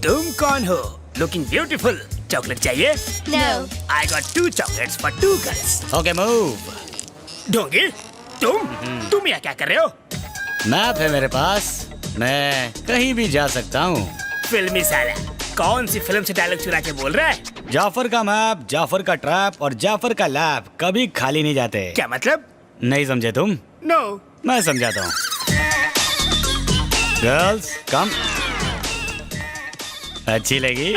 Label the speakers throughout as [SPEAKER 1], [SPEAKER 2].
[SPEAKER 1] तुम कौन हो? Looking beautiful. चॉकलेट चाहिए?
[SPEAKER 2] No.
[SPEAKER 1] I got 2 chocolates for 2 girls.
[SPEAKER 3] Okay move.
[SPEAKER 1] ढोंगी, तुम यहाँ क्या कर रहे हो?
[SPEAKER 3] मैप है मेरे पास, मैं कहीं भी जा सकता हूँ।
[SPEAKER 1] फिल्मी साला, कौन सी फिल्म से डायलॉग चुरा के बोल रहा है?
[SPEAKER 3] जाफर का मैप, जाफर का ट्रैप और जाफर का लैब कभी खाली नहीं जाते।
[SPEAKER 1] क्या मतलब?
[SPEAKER 3] नहीं समझे तुम?
[SPEAKER 1] नो।
[SPEAKER 3] मैं समझाता हूँ। गर्ल्स कम। अच्छी लगी?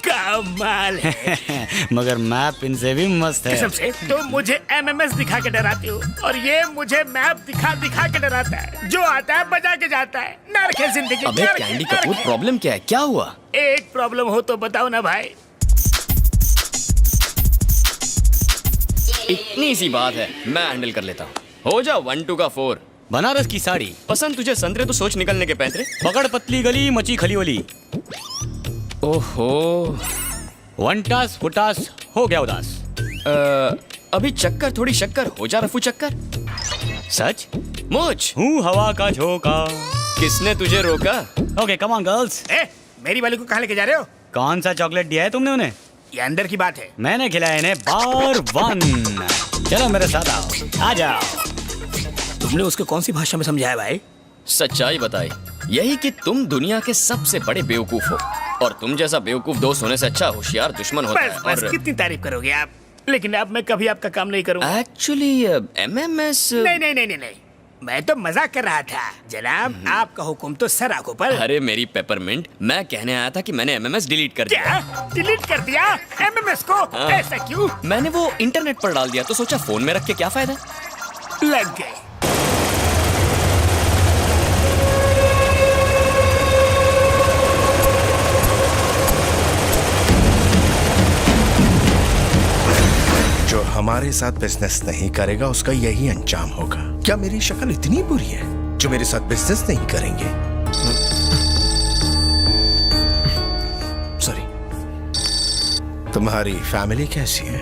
[SPEAKER 1] कमाल है।
[SPEAKER 3] मगर मैप इनसे भी मस्त है।
[SPEAKER 1] कसम से तुम मुझे एमएमएस दिखा के डराते हो और ये मुझे मैप दिखा दिखा के डराता है। जो आता है बजा के जाता है। नर्क है जिंदगी।
[SPEAKER 4] अबे
[SPEAKER 1] नर्क
[SPEAKER 4] कैंडी
[SPEAKER 1] है,
[SPEAKER 4] कपूर,
[SPEAKER 1] नर्क है।
[SPEAKER 4] प्रॉब्लम क्या है? क्या हुआ?
[SPEAKER 1] एक प्रॉब्लम हो तो बताओ ना भाई।
[SPEAKER 4] इतनी सी बात है, मैं हैंडल कर लेता हूँ। हो जा 1 2 का 4।
[SPEAKER 3] बनारस की साड़ी
[SPEAKER 4] पसंद तुझे संतरे तो सोच निकलने के पैंतरे।
[SPEAKER 3] पकड़ पतली गली मची खली वली।
[SPEAKER 4] ओहो,
[SPEAKER 3] वनटास फुटास हो गया उदास।
[SPEAKER 4] अभी चक्कर थोड़ी शक्कर, हो जा रफू चक्कर।
[SPEAKER 3] सच
[SPEAKER 4] मुझ
[SPEAKER 3] हूँ हवा का झोंका।
[SPEAKER 4] किसने तुझे रोका?
[SPEAKER 3] Okay come on girls.
[SPEAKER 1] मेरी वाली को कहाँ लेके जा रहे हो?
[SPEAKER 3] कौन सा चॉकलेट दिया है तुमने उन्हें?
[SPEAKER 1] ये अंदर की बात है।
[SPEAKER 3] मैंने खिलाया इन्हें बार 1। चलो मेरे साथ आओ, आ जाओ।
[SPEAKER 1] तुमने उसको कौन सी भाषा में समझाया भाई?
[SPEAKER 4] सच्चाई बताई, यही कि तुम दुनिया के सबसे बड़े बेवकूफ हो और तुम जैसा बेवकूफ दोस्त होने से अच्छा होशियार दुश्मन होता
[SPEAKER 1] बस
[SPEAKER 4] है।
[SPEAKER 1] बस
[SPEAKER 4] और
[SPEAKER 1] कितनी तारीफ करोगे आप? लेकिन अब मैं कभी आपका काम नहीं करूंगा।
[SPEAKER 4] Actually MMS.
[SPEAKER 1] नहीं नहीं नहीं नहीं नहीं, मैं तो मजाक कर रहा था जनाब। आपका हुक्म तो सर आंखों पर।
[SPEAKER 4] अरे मेरी पेपरमिंट, मैं कहने आया था कि मैंने एमएमएस डिलीट कर दिया।
[SPEAKER 1] क्या डिलीट कर दिया एमएमएस को?
[SPEAKER 4] हाँ।
[SPEAKER 1] ऐसा क्यों?
[SPEAKER 4] मैंने वो इंटरनेट पर डाल दिया तो सोचा फोन में रख के क्या फायदा।
[SPEAKER 1] लग गए।
[SPEAKER 5] जो हमारे साथ बिजनेस नहीं करेगा उसका यही अंजाम होगा। क्या मेरी शक्ल इतनी बुरी है जो मेरे साथ बिजनेस नहीं करेंगे?
[SPEAKER 6] सॉरी।
[SPEAKER 5] तुम्हारी फैमिली कैसी है?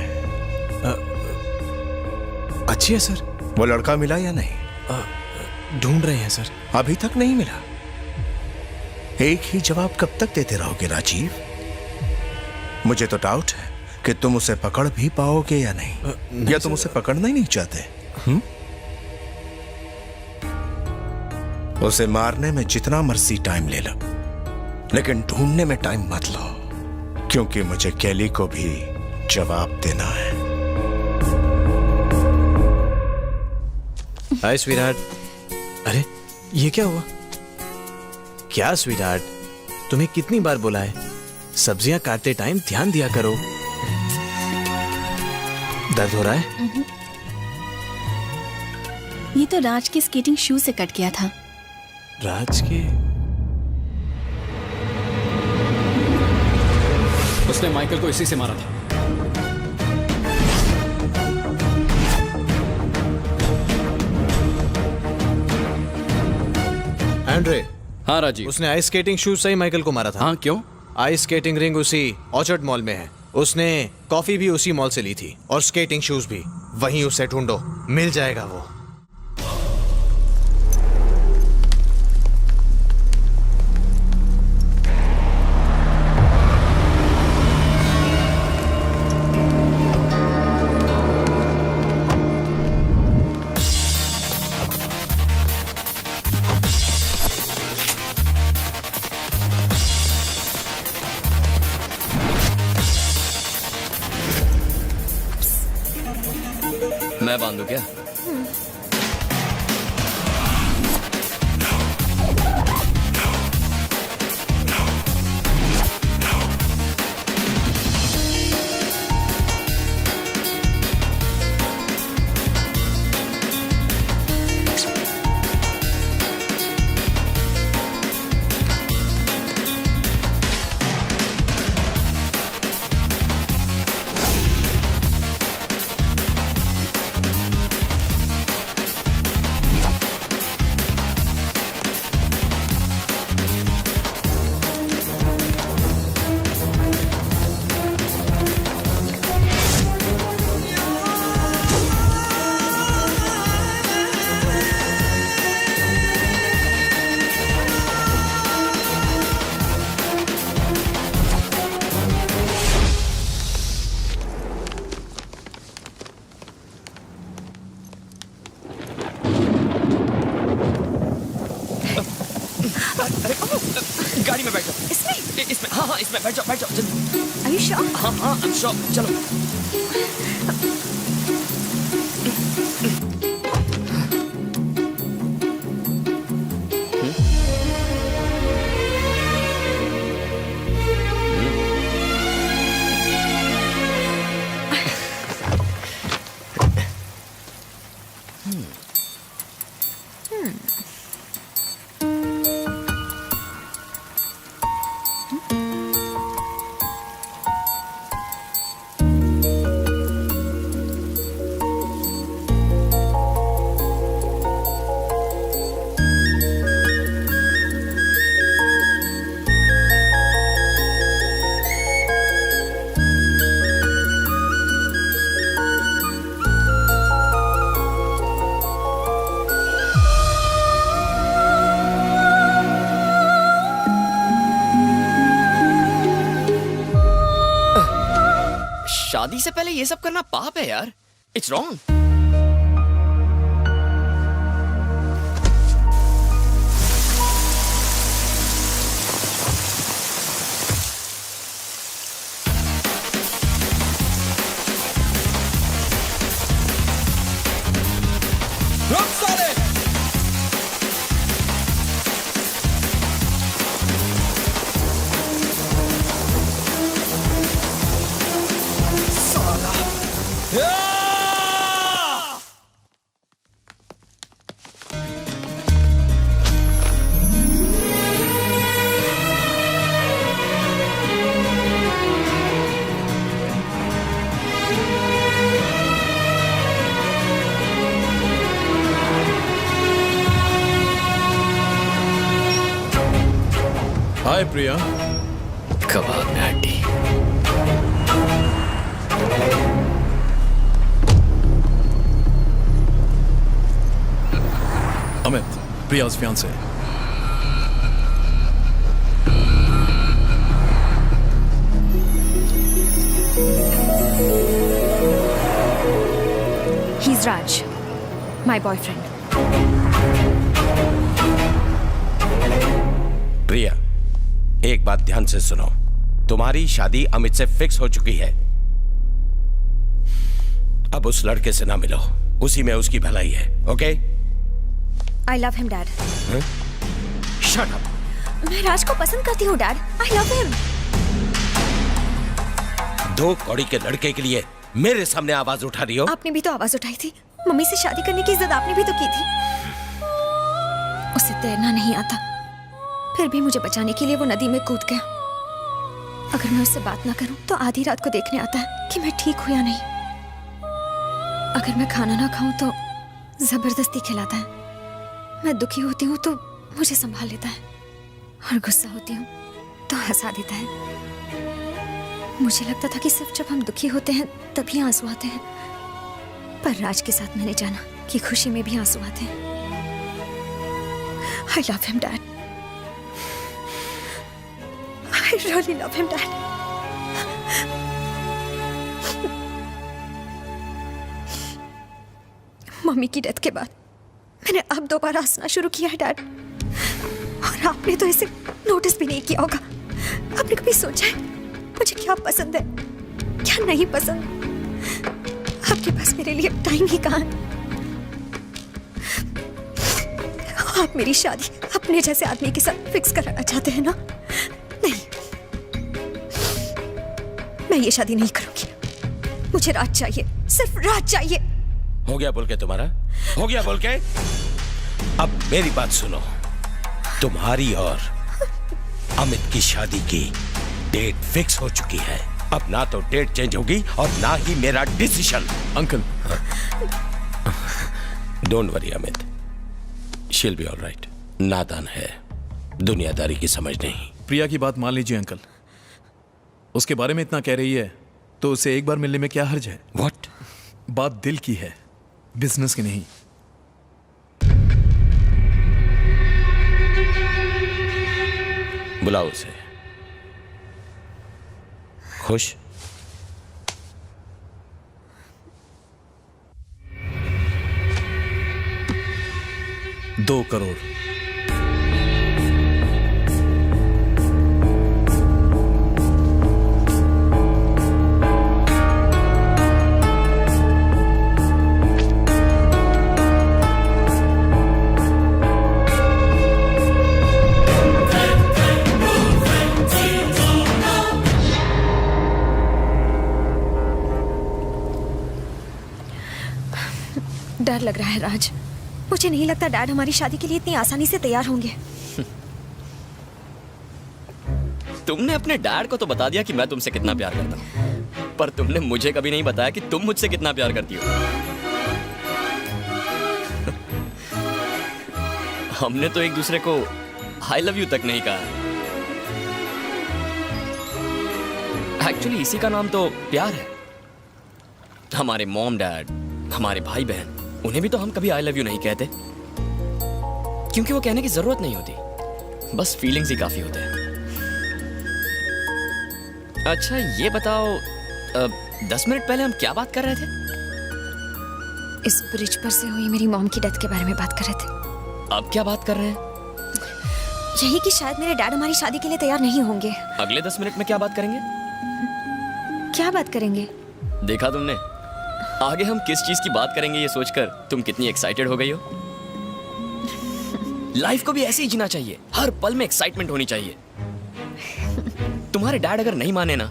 [SPEAKER 6] अच्छी है सर।
[SPEAKER 5] वो लड़का मिला या नहीं?
[SPEAKER 6] ढूंढ रहे हैं सर।
[SPEAKER 5] अभी तक नहीं मिला। एक ही जवाब कब तक देते रहोगे राजीव? मुझे तो डाउट है कि तुम उसे पकड़ भी पाओगे या नहीं, या तुम उसे पकड़ना ही नहीं चाहते? उसे मारने में जितना मर्जी टाइम ले लो, लेकिन ढूंढने में टाइम मत लो, क्योंकि मुझे केली को भी जवाब देना है।
[SPEAKER 6] हाय स्वीटहार्ट। अरे ये क्या हुआ? क्या स्वीटहार्ट, तुम्हें कितनी बार बोला है सब्जियां काटते टाइम ध्यान दिया करो। दर्द हो रहा है?
[SPEAKER 2] ये तो राज के स्केटिंग शू से कट गया था।
[SPEAKER 6] राज के?
[SPEAKER 7] उसने माइकल को इसी से मारा था।
[SPEAKER 6] एंड्रे।
[SPEAKER 7] हाँ राजीव।
[SPEAKER 6] उसने आइस स्केटिंग शूज से ही माइकल को मारा था।
[SPEAKER 7] हाँ क्यों?
[SPEAKER 6] आइस स्केटिंग रिंग उसी ऑर्चर्ड मॉल में है। उसने कॉफी भी उसी मॉल से ली थी और स्केटिंग शूज भी वहीं। उसे ढूंढो, मिल जाएगा वो।
[SPEAKER 4] मैं बांधू क्या? गाड़ी में बैठ जाओ। इसमें हाँ इसमें बैठ जाओ जल्दी।
[SPEAKER 2] Are you sure?
[SPEAKER 4] हाँ I'm sure। चलो। शादी से पहले ये सब करना पाप है यार। It's wrong.
[SPEAKER 6] हाय प्रिया।
[SPEAKER 4] कबाब में हड्डी।
[SPEAKER 6] Amit, प्रिया's fiancé।
[SPEAKER 8] He's Raj, my boyfriend.
[SPEAKER 5] प्रिया, एक बात ध्यान से सुनो। तुम्हारी शादी अमित से फिक्स हो चुकी है। अब उस लड़के से ना मिलो, उसी में उसकी भलाई है। Okay?
[SPEAKER 8] I love him, Dad.
[SPEAKER 5] Shut up.
[SPEAKER 8] मैं राज को पसंद करती हूँ, Dad. I love him.
[SPEAKER 5] दो कौड़ी के लड़के के लिए मेरे सामने आवाज उठा रही हो?
[SPEAKER 8] आपने भी तो आवाज उठाई थी। मम्मी से शादी करने की जिद आपने भी तो की थी। उसे तैरना नहीं आता, फिर भी मुझे बचाने के लिए वो नदी में कूद गया। अगर मैं उससे बात ना करूं तो आधी रात को देखने आता है कि मैं ठीक हूं या नहीं। अगर मैं खाना ना खाऊं तो जबरदस्ती खिलाता है। मैं दुखी होती हूँ तो मुझे संभाल लेता है, और गुस्सा होती हूँ तो हंसा देता है। मुझे लगता था कि सिर्फ जब हम दुखी होते हैं तभी आंसू आते हैं, पर राज के साथ मैंने जाना कि खुशी में भी आंसू आते हैं। I love him, Dad. I really love him, Dad. Mummy की डेथ के बाद मैंने अब दोबारा हंसना शुरू किया है, डैड। और आपने तो इसे नोटिस भी नहीं किया होगा। आपने कभी सोचा है मुझे क्या पसंद है, क्या नहीं पसंद? आपके पास मेरे लिए टाइम ही कहाँ है? आप मेरी शादी अपने जैसे आदमी के साथ फिक्स कराना चाहते हैं ना? नहीं, मैं ये शादी नहीं करूंगी। मुझे राज चाहिए, सिर्फ राज चाहिए।
[SPEAKER 5] हो गया बोल के तुम्हारा? हो गया बोल के? अब मेरी बात सुनो। तुम्हारी और अमित की शादी की डेट फिक्स हो चुकी है। अब ना तो डेट चेंज होगी और ना ही मेरा decision.
[SPEAKER 6] Uncle,
[SPEAKER 5] don't worry Amit, she'll be alright. नादान है, दुनियादारी की समझ नहीं।
[SPEAKER 6] प्रिया की बात मान लीजिए अंकल। उसके बारे में इतना कह रही है तो उसे एक बार मिलने में क्या हर्ज है?
[SPEAKER 5] व्हाट?
[SPEAKER 6] बात दिल की है, बिजनेस की नहीं।
[SPEAKER 5] बुलाओ उसे। खुश?
[SPEAKER 6] $2 करोड़।
[SPEAKER 8] डर लग रहा है राज। मुझे नहीं लगता डैड हमारी शादी के लिए इतनी आसानी से तैयार होंगे।
[SPEAKER 4] तुमने अपने डैड को तो बता दिया कि मैं तुमसे कितना प्यार करता हूँ, पर तुमने मुझे कभी नहीं बताया कि तुम मुझसे कितना प्यार करती हो। हमने तो एक दूसरे को आई लव यू तक नहीं कहा। एक्चुअली इसी का नाम तो प्यार है। हमारे मॉम डैड, हमारे भाई बहन, उन्हें भी तो हम कभी आई लव यू नहीं कहते, क्योंकि वो कहने की जरूरत नहीं होती, बस फीलिंग्स ही काफी होते हैं। अच्छा ये बताओ, 10 मिनट पहले हम क्या बात कर रहे थे?
[SPEAKER 8] इस ब्रिज पर से हुई मेरी मॉम की डेथ के बारे में बात कर रहे थे।
[SPEAKER 4] अब क्या बात कर रहे हैं?
[SPEAKER 8] यही कि शायद मेरे डैड हमारी शादी के लिए तैयार नहीं होंगे।
[SPEAKER 4] अगले 10 मिनट में क्या बात करेंगे?
[SPEAKER 8] क्या बात करेंगे?
[SPEAKER 4] देखा तुमने, आगे हम किस चीज की बात करेंगे ये सोचकर तुम कितनी एक्साइटेड हो गई हो। लाइफ को भी ऐसे ही जीना चाहिए, हर पल में एक्साइटमेंट होनी चाहिए। तुम्हारे डैड अगर नहीं माने ना,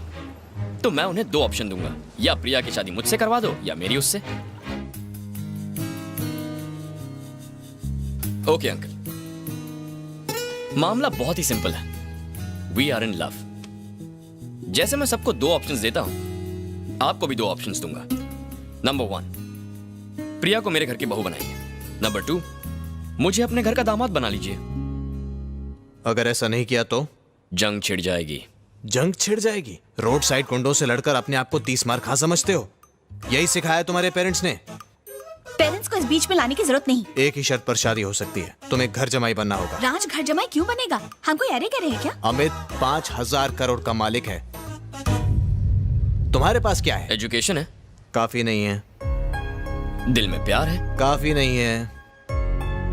[SPEAKER 4] तो मैं उन्हें 2 ऑप्शन दूंगा, या प्रिया की शादी मुझसे करवा दो या मेरी उससे। ओके अंकल, मामला बहुत ही सिंपल है। We are in love. जैसे मैं सबको 2 ऑप्शंस देता हूं, आपको भी 2 ऑप्शंस दूंगा। नंबर 1, प्रिया को मेरे घर की बहू बनाइए। नंबर 2, मुझे अपने घर का दामाद बना लीजिए।
[SPEAKER 6] अगर ऐसा नहीं किया तो
[SPEAKER 4] जंग छिड़ जाएगी।
[SPEAKER 6] जंग छिड़ जाएगी? रोड साइड गुंडों से लड़कर अपने आप को 30 मार खा समझते हो? यही सिखाया तुम्हारे पेरेंट्स ने?
[SPEAKER 2] पेरेंट्स को इस बीच में लाने की जरूरत नहीं।
[SPEAKER 6] एक ही शर्त पर शादी हो सकती है, तुम्हें घर जमाई बनना होगा।
[SPEAKER 2] राज घर जमाई क्यों बनेगा? हम कोई अरे करे हैं क्या?
[SPEAKER 6] अमित 5000 करोड़ का मालिक है। तुम्हारे पास क्या है?
[SPEAKER 4] एजुकेशन है,
[SPEAKER 6] काफी नहीं है।
[SPEAKER 4] दिल में प्यार है,
[SPEAKER 6] काफी नहीं है।